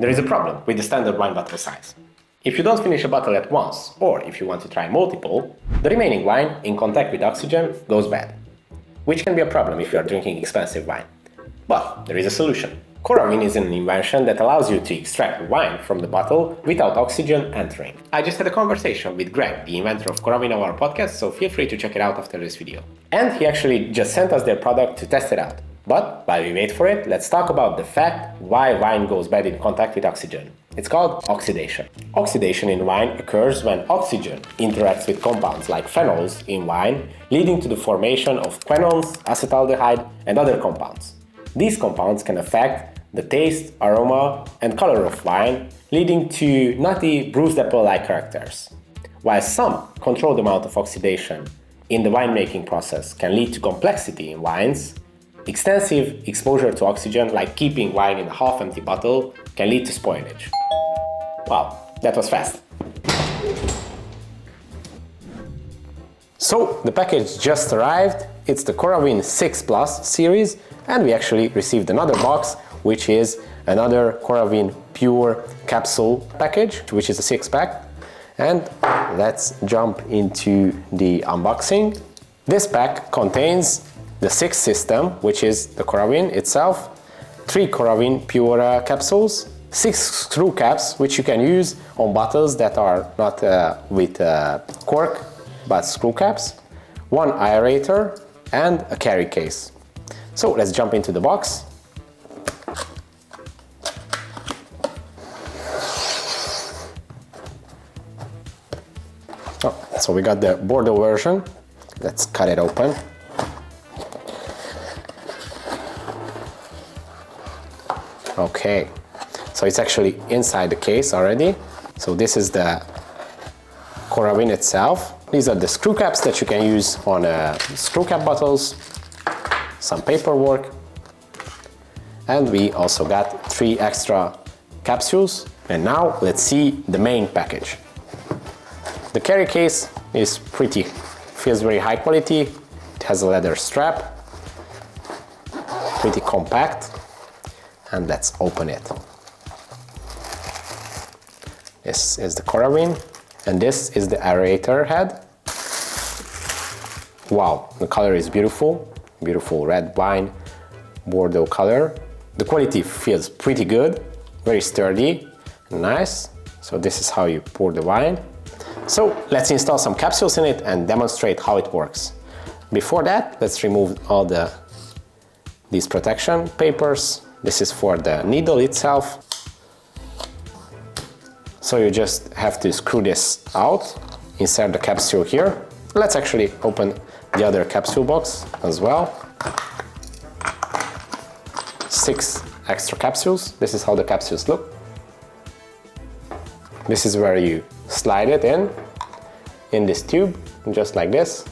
there is a problem with the standard wine bottle size. If you don't finish a bottle at once, or if you want to try multiple, the remaining wine, in contact with oxygen, goes bad. Which can be a problem if you are drinking expensive wine. But there is a solution. Coravin is an invention that allows you to extract wine from the bottle without oxygen entering. I just had a conversation with Greg, the inventor of Coravin, on our podcast, so feel free to check it out after this video. And he actually just sent us their product to test it out. But while we wait for it, let's talk about the fact why wine goes bad in contact with oxygen. It's called oxidation. Oxidation in wine occurs when oxygen interacts with compounds like phenols in wine, leading to the formation of quinones, acetaldehyde, and other compounds. These compounds can affect the taste, aroma, and color of wine, leading to nutty, bruised apple-like characters. While some controlled amount of oxidation in the winemaking process can lead to complexity in wines, extensive exposure to oxygen, like keeping wine in a half-empty bottle, can lead to spoilage. Wow, that was fast. So, the package just arrived. It's the Coravin 6 Plus series, and we actually received another box, which is another Coravin Pure capsule package, which is a 6-pack. And let's jump into the unboxing. This pack contains the 6th system, which is the Coravin itself, 3 Coravin Pure capsules, 6 screw caps, which you can use on bottles that are not with cork, but screw caps, 1 aerator, and a carry case. So let's jump into the box. Oh, so we got the Bordeaux version. Let's cut it open. Okay, so it's actually inside the case already. So this is the Coravin itself. These are the screw caps that you can use on screw cap bottles, some paperwork, and we also got 3 extra capsules. And now let's see the main package. The carry case is feels very high quality. It has a leather strap, pretty compact. And let's open it. This is the Coravin, and this is the aerator head. Wow, the color is beautiful. Beautiful red wine, Bordeaux color. The quality feels pretty good, very sturdy, nice. So this is how you pour the wine. So let's install some capsules in it and demonstrate how it works. Before that, let's remove all these protection papers. This is for the needle itself. So you just have to screw this out, insert the capsule here. Let's actually open the other capsule box as well. 6 extra capsules. This is how the capsules look. This is where you slide it in this tube, just like this.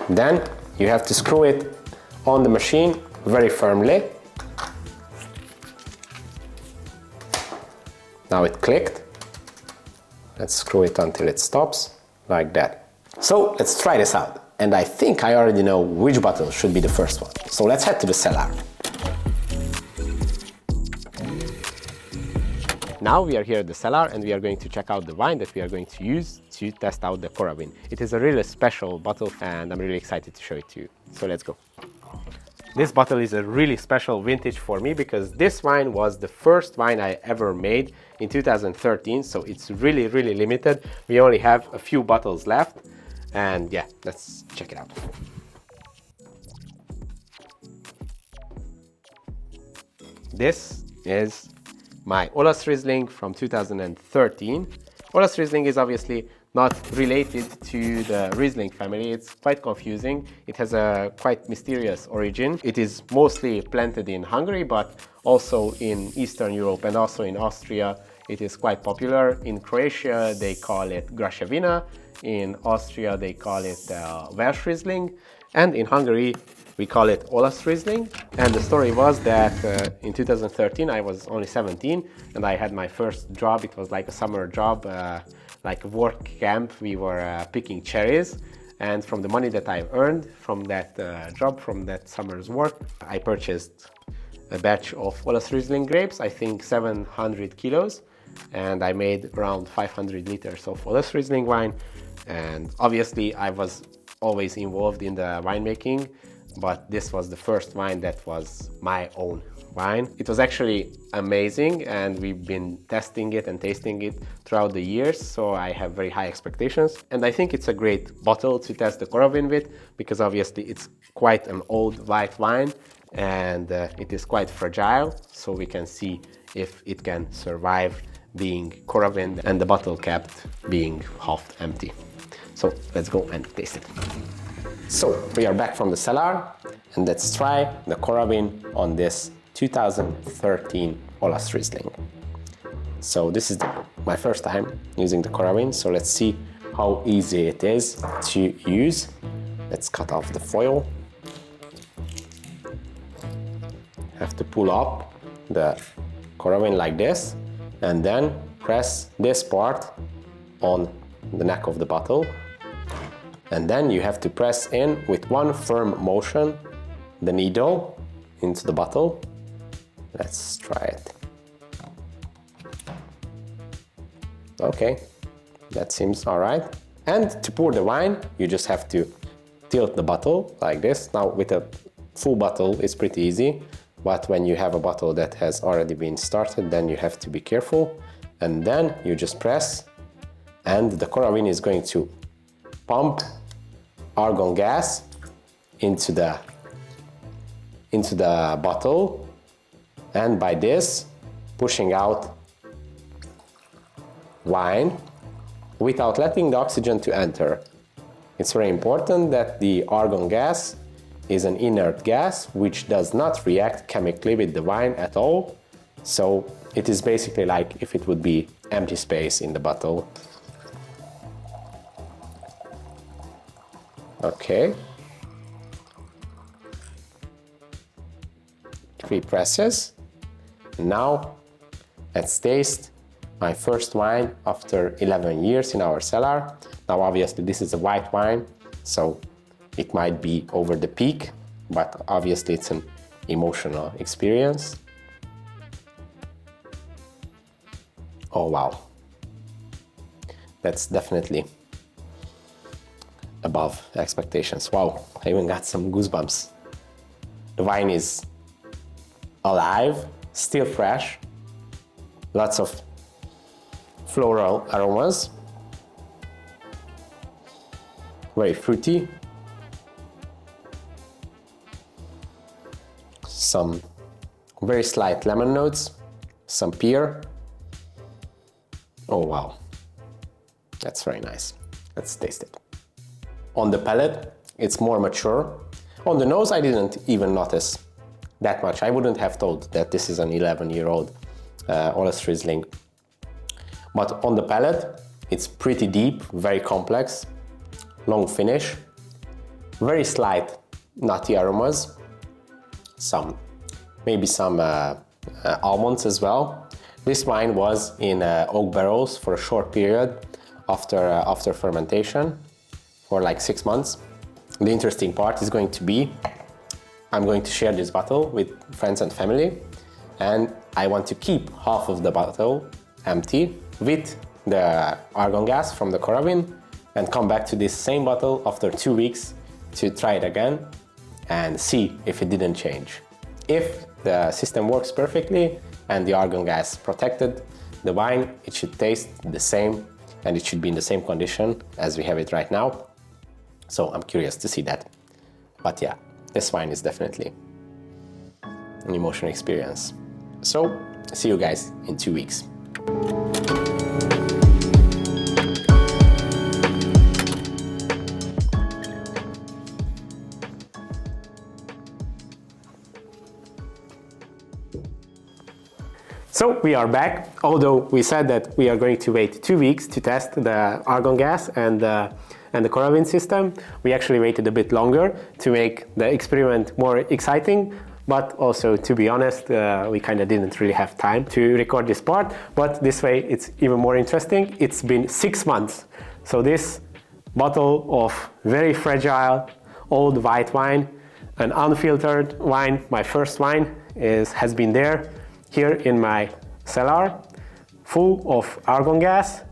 Then you have to screw it on the machine very firmly. Now it clicked. Let's screw it until it stops, like that. So let's try this out. And I think I already know which bottle should be the first one. So let's head to the cellar. Now we are here at the cellar and we are going to check out the wine that we are going to use to test out the Coravin. It is a really special bottle and I'm really excited to show it to you. So let's go. This bottle is a really special vintage for me because this wine was the first wine I ever made in 2013, so it's really, really limited. We only have a few bottles left, and yeah, let's check it out. This is my Olas Riesling from 2013. Olas Riesling is obviously not related to the Riesling family. It's quite confusing. It has a quite mysterious origin. It is mostly planted in Hungary, but also in Eastern Europe and also in Austria. It is quite popular. In Croatia, they call it Graševina. In Austria, they call it Welsh Riesling. And in Hungary, we call it Olas Riesling. And the story was that in 2013, I was only 17 and I had my first job. It was like a summer job, like a work camp. We were picking cherries, and from the money that I earned from that job, from that summer's work, I purchased a batch of Olas Riesling grapes, I think 700 kilos, and I made around 500 liters of Olas Riesling wine. And obviously I was always involved in the winemaking, but this was the first wine that was my own wine. It was actually amazing, and we've been testing it and tasting it throughout the years, so I have very high expectations. And I think it's a great bottle to test the Coravin with, because obviously it's quite an old white wine, and it is quite fragile, so we can see if it can survive being Coravin and the bottle kept being half empty. So let's go and taste it. So we are back from the cellar, and let's try the Coravin on this 2013 Olas Riesling. So this is my first time using the Coravin, so let's see how easy it is to use. Let's cut off the foil. Have to pull up the Coravin like this, and then press this part on the neck of the bottle. And then you have to press in with one firm motion the needle into the bottle. Let's try it. Okay, that seems all right. And to pour the wine, you just have to tilt the bottle like this. Now with a full bottle, it's pretty easy, but when you have a bottle that has already been started, then you have to be careful. And then you just press, and the Coravin is going to pump argon gas into the bottle, and by this pushing out wine without letting the oxygen to enter. It's very important that the argon gas is an inert gas which does not react chemically with the wine at all, so it is basically like if it would be empty space in the bottle. Okay. 3 presses. Now let's taste my first wine after 11 years in our cellar. Now obviously this is a white wine, so it might be over the peak, but obviously it's an emotional experience. Oh wow, that's definitely above expectations. Wow, I even got some goosebumps. The wine is alive, still fresh, lots of floral aromas, very fruity, some very slight lemon notes, some pear. Oh wow, that's very nice. Let's taste it. On the palate, it's more mature. On the nose, I didn't even notice that much. I wouldn't have thought that this is an 11-year-old Olas Riesling. But on the palate, it's pretty deep, very complex, long finish, very slight nutty aromas, maybe some almonds as well. This wine was in oak barrels for a short period after fermentation, for like 6 months. The interesting part is going to be, I'm going to share this bottle with friends and family, and I want to keep half of the bottle empty with the argon gas from the Coravin, and come back to this same bottle after 2 weeks to try it again and see if it didn't change. If the system works perfectly and the argon gas protected the wine, it should taste the same and it should be in the same condition as we have it right now. So I'm curious to see that. But yeah, this wine is definitely an emotional experience. So see you guys in 2 weeks. So we are back, although we said that we are going to wait 2 weeks to test the argon gas and the Coravin system. We actually waited a bit longer to make the experiment more exciting, but also, to be honest, we kind of didn't really have time to record this part, but this way it's even more interesting. It's been 6 months. So this bottle of very fragile old white wine, an unfiltered wine, my first wine has been there here in my cellar, full of argon gas,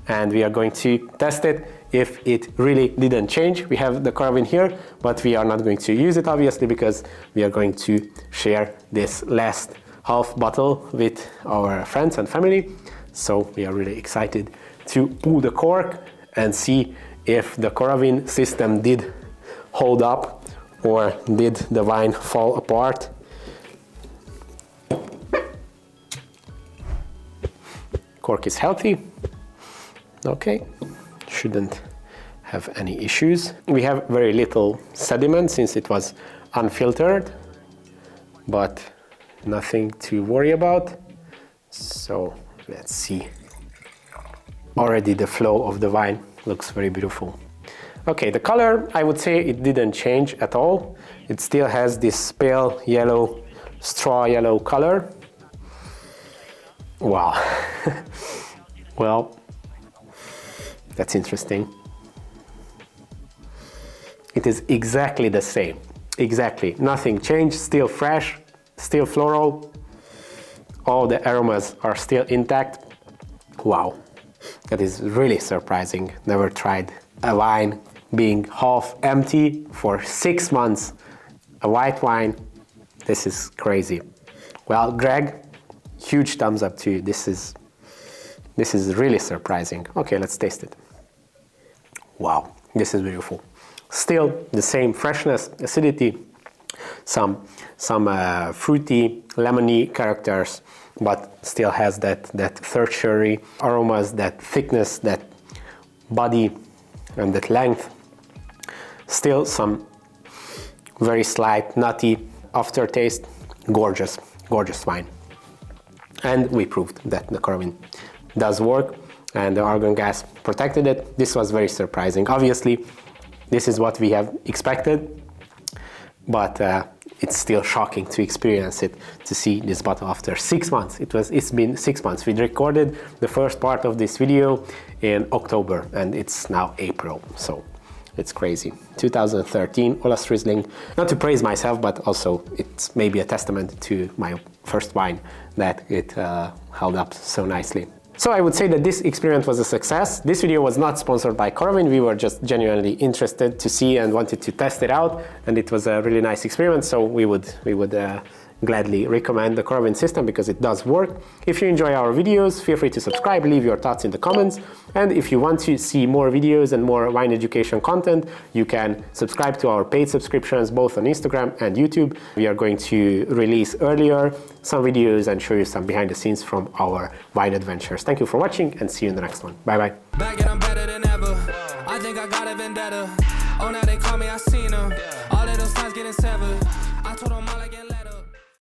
and we are going to test it if it really didn't change. We have the Coravin here, but we are not going to use it obviously because we are going to share this last half bottle with our friends and family. So we are really excited to pull the cork and see if the Coravin system did hold up or did the wine fall apart. Cork is healthy. Okay, shouldn't have any issues. We have very little sediment since it was unfiltered, but nothing to worry about. So let's see. Already the flow of the wine looks very beautiful. Okay, the color, I would say it didn't change at all. It still has this pale yellow, straw yellow color. Wow. Well, that's interesting. It is exactly the same. Exactly, nothing changed, still fresh, still floral. All the aromas are still intact. Wow, that is really surprising. Never tried a wine being half empty for 6 months. A white wine, this is crazy. Well, Greg, huge thumbs up to you. This is really surprising. Okay, let's taste it. Wow, this is beautiful. Still the same freshness, acidity, some fruity, lemony characters, but still has that tertiary aromas, that thickness, that body, and that length. Still some very slight nutty aftertaste. Gorgeous, gorgeous wine. And we proved that the Coravin does work and the argon gas protected it. This was very surprising. Obviously, this is what we have expected, but it's still shocking to experience it, to see this bottle after 6 months. It's been 6 months. We recorded the first part of this video in October and it's now April, so it's crazy. 2013 Olas Riesling. Not to praise myself, but also it's maybe a testament to my first wine that it held up so nicely. So I would say that this experiment was a success. This video was not sponsored by Coravin. We were just genuinely interested to see and wanted to test it out, and it was a really nice experiment. So we would gladly recommend the Coravin system because it does work. If you enjoy our videos, feel free to subscribe, leave your thoughts in the comments. And if you want to see more videos and more wine education content, you can subscribe to our paid subscriptions both on Instagram and YouTube. We are going to release earlier some videos and show you some behind the scenes from our wine adventures. Thank you for watching and see you in the next one. Bye bye. Back it, I'm better than ever. I think I got a vendetta. Oh, now they call me, I seen them. All of those times getting severed. I told them